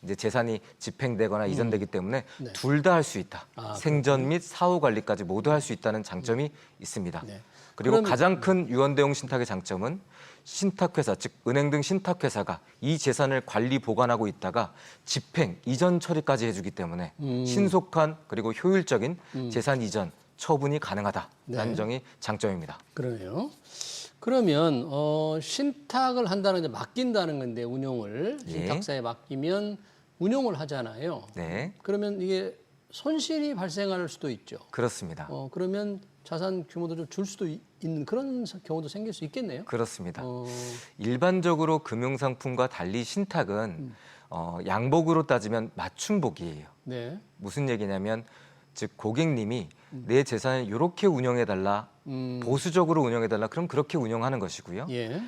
이제 재산이 집행되거나 이전되기 때문에 네. 둘 다 할 수 있다. 아, 생전 및 사후 관리까지 모두 할 수 있다는 장점이 있습니다. 네. 그리고 그럼- 가장 큰 유언대용 신탁의 장점은 신탁회사, 즉 은행 등 신탁회사가 이 재산을 관리 보관하고 있다가 집행, 이전 처리까지 해주기 때문에 신속한 그리고 효율적인 재산 이전, 처분이 가능하다라는 네. 점이 장점입니다. 그러네요. 그러면 신탁을 한다는 게 맡긴다는 건데 운용을 예. 신탁사에 맡기면 운용을 하잖아요. 네, 그러면 이게 손실이 발생할 수도 있죠. 그렇습니다. 그러면 자산 규모도 좀 줄 수도 있는 그런 경우도 생길 수 있겠네요. 그렇습니다. 어, 일반적으로 금융상품과 달리 신탁은 양복으로 따지면 맞춤복이에요. 네. 무슨 얘기냐면 즉 고객님이 내 재산을 이렇게 운영해달라, 보수적으로 운영해달라, 그럼 그렇게 운영하는 것이고요. 예.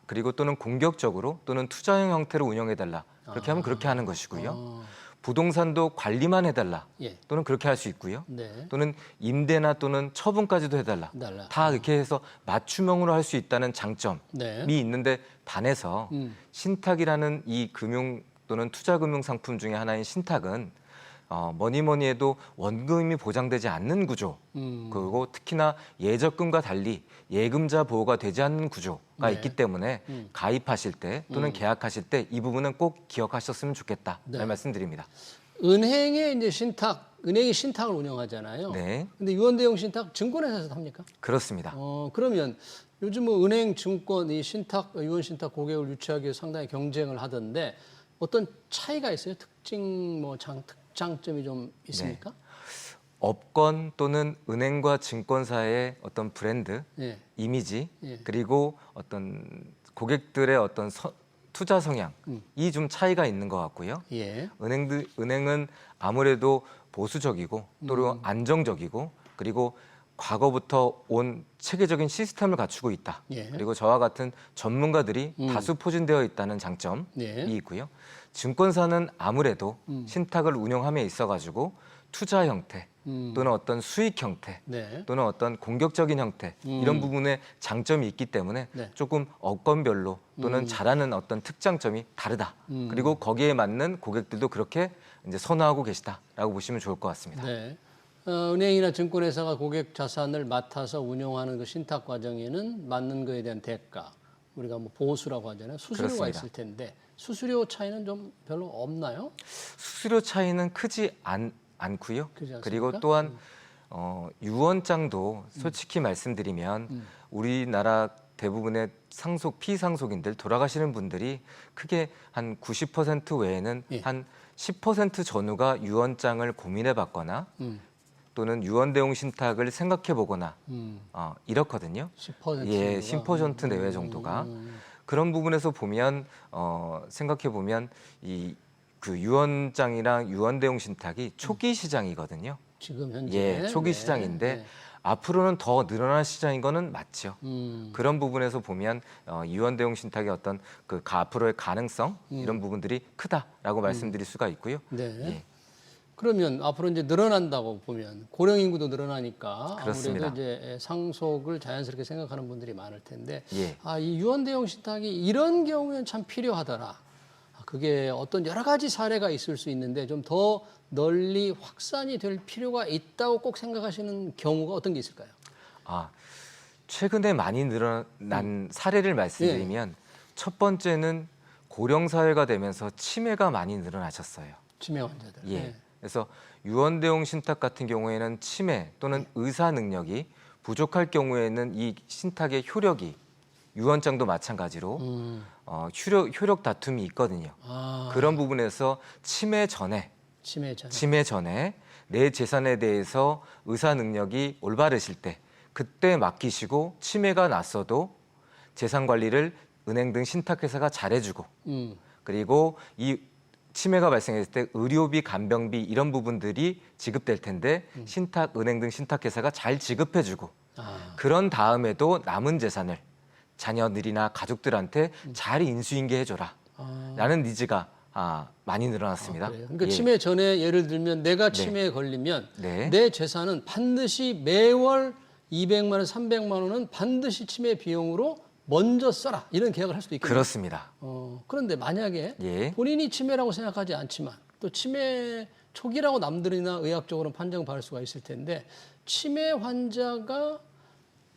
그리고 또는 공격적으로 또는 투자형 형태로 운영해달라, 그렇게 하면 그렇게 하는 것이고요. 부동산도 관리만 해달라, 예. 또는 그렇게 할 수 있고요. 네. 또는 임대나 또는 처분까지도 해달라. 해달라. 다 이렇게 해서 맞춤형으로 할 수 있다는 장점이 네. 있는데 반해서 신탁이라는 이 금융 또는 투자금융 상품 중에 하나인 신탁은 뭐니 해도 원금이 보장되지 않는 구조, 그리고 특히나 예적금과 달리 예금자 보호가 되지 않는 구조가 네. 있기 때문에 가입하실 때 또는 계약하실 때 이 부분은 꼭 기억하셨으면 좋겠다는 네. 말씀드립니다. 은행의 이제 은행이 신탁을 운영하잖아요. 네, 근데 유언대용 신탁 증권회사에서 합니까? 그렇습니다. 그러면 요즘 뭐 은행, 증권, 이 신탁, 유언 신탁 고객을 유치하기 위해 상당히 경쟁을 하던데 어떤 차이가 있어요? 특장점이 좀 있습니까? 업권 또는 은행과 증권사의 어떤 브랜드, 예. 이미지, 예. 그리고 어떤 고객들의 어떤 투자 성향, 이 좀 차이가 있는 것 같고요. 예. 은행은 아무래도 보수적이고 또는 안정적이고 그리고 과거부터 온 체계적인 시스템을 갖추고 있다. 예. 그리고 저와 같은 전문가들이 다수 포진되어 있다는 장점이 예. 있고요. 증권사는 아무래도 신탁을 운영함에 있어가지고 투자 형태 또는 어떤 수익 형태 네. 또는 어떤 공격적인 형태 이런 부분에 장점이 있기 때문에 네. 조금 업권별로 또는 잘하는 어떤 특장점이 다르다. 그리고 거기에 맞는 고객들도 그렇게 이제 선호하고 계시다라고 보시면 좋을 것 같습니다. 네. 은행이나 증권회사가 고객 자산을 맡아서 운영하는 그 신탁 과정에는 맞는 거에 대한 대가, 우리가 뭐 보수라고 하잖아요. 수수료가 그렇습니다. 있을 텐데 수수료 차이는 좀 별로 없나요? 수수료 차이는 크지 않고요. 크지 않습니까? 그리고 또한 유언장도 솔직히 말씀드리면 우리나라 대부분의 상속 피상속인들 돌아가시는 분들이 크게 한 90% 외에는 예. 한 10% 전후가 유언장을 고민해봤거나 또는 유언대용 신탁을 생각해보거나 이렇거든요. 10% 예, 정도가? 10% 내외 정도가. 그런 부분에서 보면 생각해 보면 이 그 유언장이랑 유언대용 신탁이 초기 시장이거든요. 지금 현재 예, 초기 네, 시장인데 네. 앞으로는 더 늘어날 시장인 거는 맞죠. 음. 그런 부분에서 보면 유언대용 신탁의 어떤 그 앞으로의 가능성 이런 부분들이 크다라고 말씀드릴 수가 있고요. 네. 예. 그러면 앞으로 이제 늘어난다고 보면 고령 인구도 늘어나니까 그렇습니다. 아무래도 이제 상속을 자연스럽게 생각하는 분들이 많을 텐데 예. 이 유언대용 신탁이 이런 경우에는 참 필요하더라. 그게 어떤 여러 가지 사례가 있을 수 있는데 좀 더 널리 확산이 될 필요가 있다고 꼭 생각하시는 경우가 어떤 게 있을까요? 최근에 많이 늘어난 사례를 말씀드리면 첫 번째는 고령 사회가 되면서 치매가 많이 늘어나셨어요. 치매 환자들. 예. 네. 그래서 유언대용 신탁 같은 경우에는 치매 또는 의사 능력이 부족할 경우에는 이 신탁의 효력이 유언장도 마찬가지로 효력 다툼이 있거든요. 그런 부분에서 치매 전에 내 재산에 대해서 의사 능력이 올바르실 때 그때 맡기시고 치매가 났어도 재산 관리를 은행 등 신탁회사가 잘해주고 그리고 이 치매가 발생했을 때 의료비, 간병비 이런 부분들이 지급될 텐데 은행 등 신탁회사가 잘 지급해주고 그런 다음에도 남은 재산을 자녀들이나 가족들한테 잘 인수인계해줘라 라는 니즈가 많이 늘어났습니다. 그래요? 그러니까 예. 치매 전에 예를 들면 내가 치매에 걸리면 네. 내 재산은 반드시 매월 200만 원, 300만 원은 반드시 치매 비용으로 먼저 써라 이런 계약을 할 수도 있겠네요. 그렇습니다. 그런데 만약에 예. 본인이 치매라고 생각하지 않지만 또 치매 초기라고 남들이나 의학적으로 판정받을 수가 있을 텐데 치매 환자가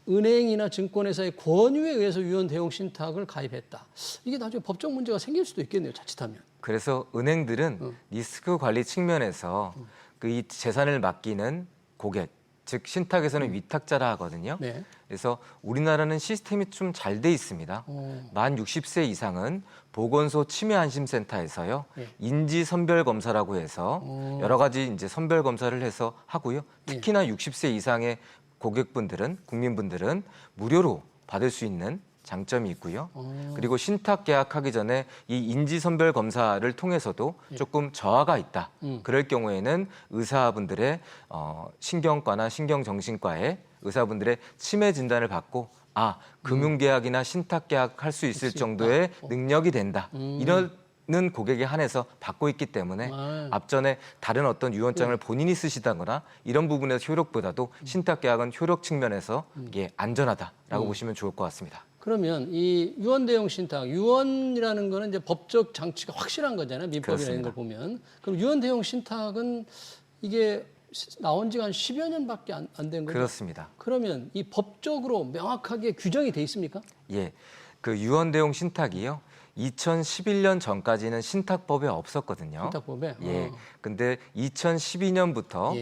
은행이나 증권회사의 권유에 의해서 유언대용 신탁을 가입했다. 이게 나중에 법적 문제가 생길 수도 있겠네요. 자칫하면. 그래서 은행들은 리스크 관리 측면에서 그 이 재산을 맡기는 고객, 즉 신탁에서는 위탁자라 하거든요. 네. 그래서 우리나라는 시스템이 좀 잘 돼 있습니다. 만 60세 이상은 보건소 치매안심센터에서요 예. 인지 선별 검사라고 해서 여러 가지 이제 선별 검사를 해서 하고요. 특히나 60세 이상의 고객분들은 국민분들은 무료로 받을 수 있는 장점이 있고요. 그리고 신탁 계약하기 전에 이 인지 선별 검사를 통해서도 조금 저하가 있다. 그럴 경우에는 의사분들의 신경과나 신경정신과의 의사분들의 치매 진단을 받고 금융계약이나 신탁계약 할 수 있을 정도의 능력이 된다. 이런 고객에 한해서 받고 있기 때문에 앞전에 다른 어떤 유언장을 본인이 쓰시다거나 이런 부분에서 효력보다도 신탁계약은 효력 측면에서 이게 안전하다라고 보시면 좋을 것 같습니다. 그러면 이 유언대용 신탁, 유언이라는 거는 이제 법적 장치가 확실한 거잖아요. 민법이라는 걸 보면. 그럼 유언대용 신탁은 이게 나온 지가 한 10여 년밖에 안 된 거죠? 그렇습니다. 그러면 이 법적으로 명확하게 규정이 돼 있습니까? 예, 그 유언대용 신탁이요. 2011년 전까지는 신탁법에 없었거든요. 신탁법에? 예. 근데 2012년부터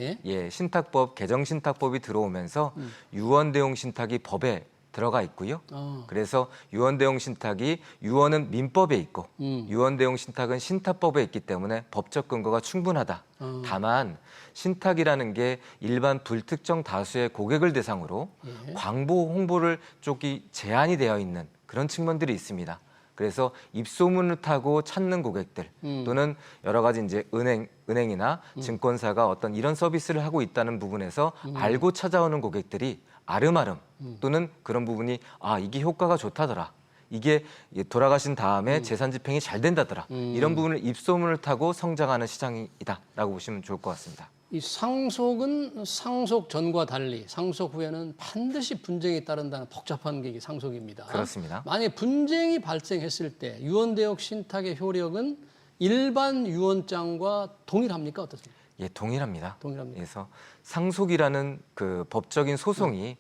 신탁법 개정 신탁법이 들어오면서 유언대용 신탁이 법에 들어가 있고요. 그래서 유언대용 신탁이 유언은 민법에 있고 유언대용 신탁은 신탁법에 있기 때문에 법적 근거가 충분하다. 다만 신탁이라는 게 일반 불특정 다수의 고객을 대상으로 광고 홍보를 쪽이 제한이 되어 있는 그런 측면들이 있습니다. 그래서 입소문을 타고 찾는 고객들 또는 여러 가지 이제 은행이나 증권사가 어떤 이런 서비스를 하고 있다는 부분에서 알고 찾아오는 고객들이 아름아름 또는 그런 부분이 이게 효과가 좋다더라. 이게 돌아가신 다음에 재산 집행이 잘 된다더라. 이런 부분을 입소문을 타고 성장하는 시장이다라고 보시면 좋을 것 같습니다. 이 상속은 상속 전과 달리 상속 후에는 반드시 분쟁이 따른다는 복잡한 게 이게 상속입니다. 그렇습니다. 만약에 분쟁이 발생했을 때 유언대역 신탁의 효력은 일반 유언장과 동일합니까? 어떻습니까? 예, 동일합니다. 동일합니다. 그래서 상속이라는 그 법적인 소송이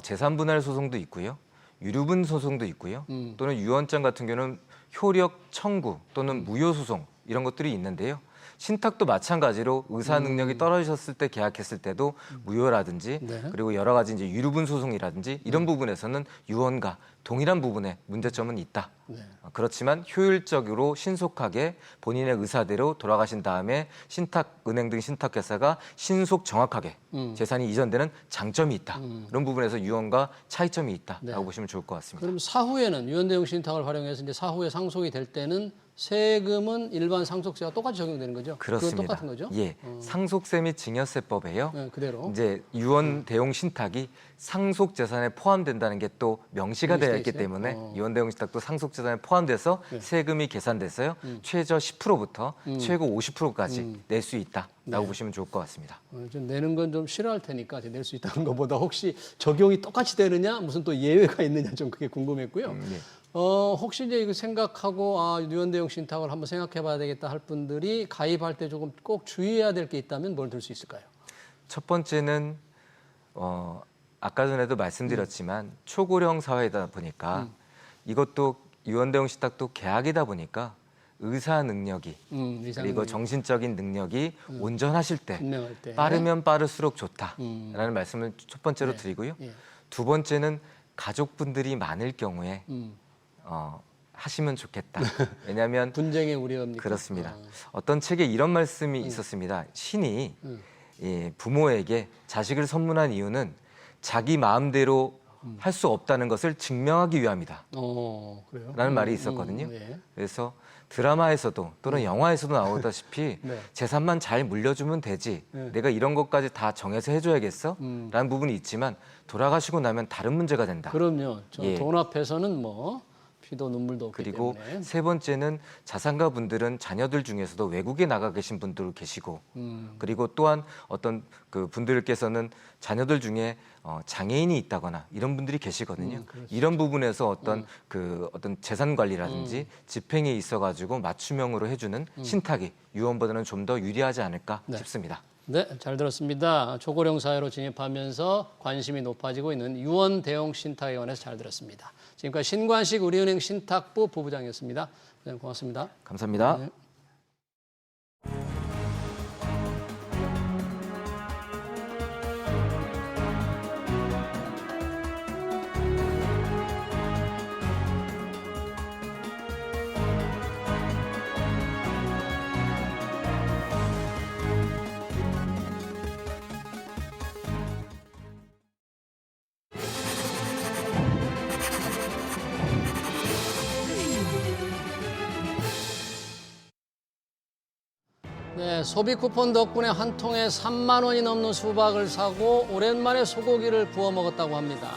재산 분할 소송도 있고요. 유류분 소송도 있고요. 또는 유언장 같은 경우는 효력 청구 또는 무효 소송 이런 것들이 있는데요. 신탁도 마찬가지로 의사 능력이 떨어지셨을 때 계약했을 때도 무효라든지 네. 그리고 여러 가지 이제 유류분 소송이라든지 이런 부분에서는 유언과 동일한 부분에 문제점은 있다. 네. 그렇지만 효율적으로 신속하게 본인의 의사대로 돌아가신 다음에 은행 등 신탁회사가 신속 정확하게 재산이 이전되는 장점이 있다. 이런 부분에서 유언과 차이점이 있다라고 네. 보시면 좋을 것 같습니다. 그럼 사후에는 유언대역 신탁을 활용해서 이제 사후에 상속이 될 때는 세금은 일반 상속세와 똑같이 적용되는 거죠? 그렇습니다. 그건 똑같은 거죠? 예, 상속세 및 증여세법에요. 네, 그대로. 이제 유언 대용 신탁이 상속 재산에 포함된다는 게 또 명시가 되어 있기 있어요? 때문에 유언 대용 신탁도 상속 재산에 포함돼서 세금이 계산돼서요. 최저 10%부터 최고 50%까지 낼 수 있다라고 보시면 좋을 것 같습니다. 좀 내는 건 좀 싫어할 테니까 낼 수 있다는 것보다 혹시 적용이 똑같이 되느냐 무슨 또 예외가 있느냐 좀 그게 궁금했고요. 예. 혹시 이제 이거 생각하고 유언대용 신탁을 한번 생각해봐야 되겠다 할 분들이 가입할 때 조금 꼭 주의해야 될 게 있다면 뭘 들 수 있을까요? 첫 번째는 아까 전에도 말씀드렸지만 초고령 사회다 보니까 이것도 유언 대용 신탁도 계약이다 보니까 의사 능력이 그리고 정신적인 능력이 온전하실 때 분명할 때. 빠르면 빠를수록 좋다라는 말씀을 첫 번째로 네. 드리고요. 예. 두 번째는 가족분들이 많을 경우에 하시면 좋겠다. 왜냐하면 분쟁의 우려입니까? 그렇습니다. 어떤 책에 이런 말씀이 있었습니다. 신이 부모에게 자식을 선물한 이유는 자기 마음대로 할 수 없다는 것을 증명하기 위함이다. 그래요? 라는 말이 있었거든요. 네. 그래서 드라마에서도 또는 영화에서도 나오다시피 네. 재산만 잘 물려주면 되지. 네. 내가 이런 것까지 다 정해서 해줘야겠어? 라는 부분이 있지만 돌아가시고 나면 다른 문제가 된다. 그럼요. 예. 돈 앞에서는 뭐 피도 눈물도 없기 그리고 때문에. 세 번째는 자산가 분들은 자녀들 중에서도 외국에 나가 계신 분들 계시고 그리고 또한 어떤 그 분들께서는 자녀들 중에 장애인이 있다거나 이런 분들이 계시거든요. 이런 부분에서 어떤 재산 관리라든지 집행에 있어 가지고 맞춤형으로 해주는 신탁이 유언보다는 좀 더 유리하지 않을까 싶습니다. 네, 잘 들었습니다. 초고령 사회로 진입하면서 관심이 높아지고 있는 유언 대용 신탁에 관해서 잘 들었습니다. 지금까지 신관식 우리은행 신탁부 부부장이었습니다. 네, 고맙습니다. 감사합니다. 네. 네, 소비 쿠폰 덕분에 한 통에 3만 원이 넘는 수박을 사고 오랜만에 소고기를 구워 먹었다고 합니다.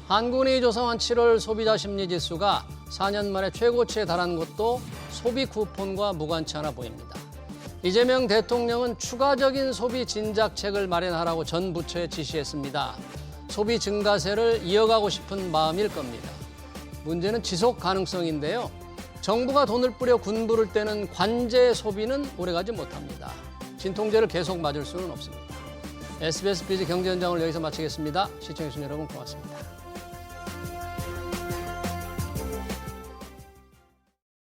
한국은행이 조사한 7월 소비자 심리지수가 4년 만에 최고치에 달한 것도 소비 쿠폰과 무관치 않아 보입니다. 이재명 대통령은 추가적인 소비 진작책을 마련하라고 전 부처에 지시했습니다. 소비 증가세를 이어가고 싶은 마음일 겁니다. 문제는 지속 가능성인데요. 정부가 돈을 뿌려 군부를 떼는 관제 소비는 오래가지 못합니다. 진통제를 계속 맞을 수는 없습니다. SBS 비즈 경제 현장을 여기서 마치겠습니다. 시청해주신 여러분 고맙습니다.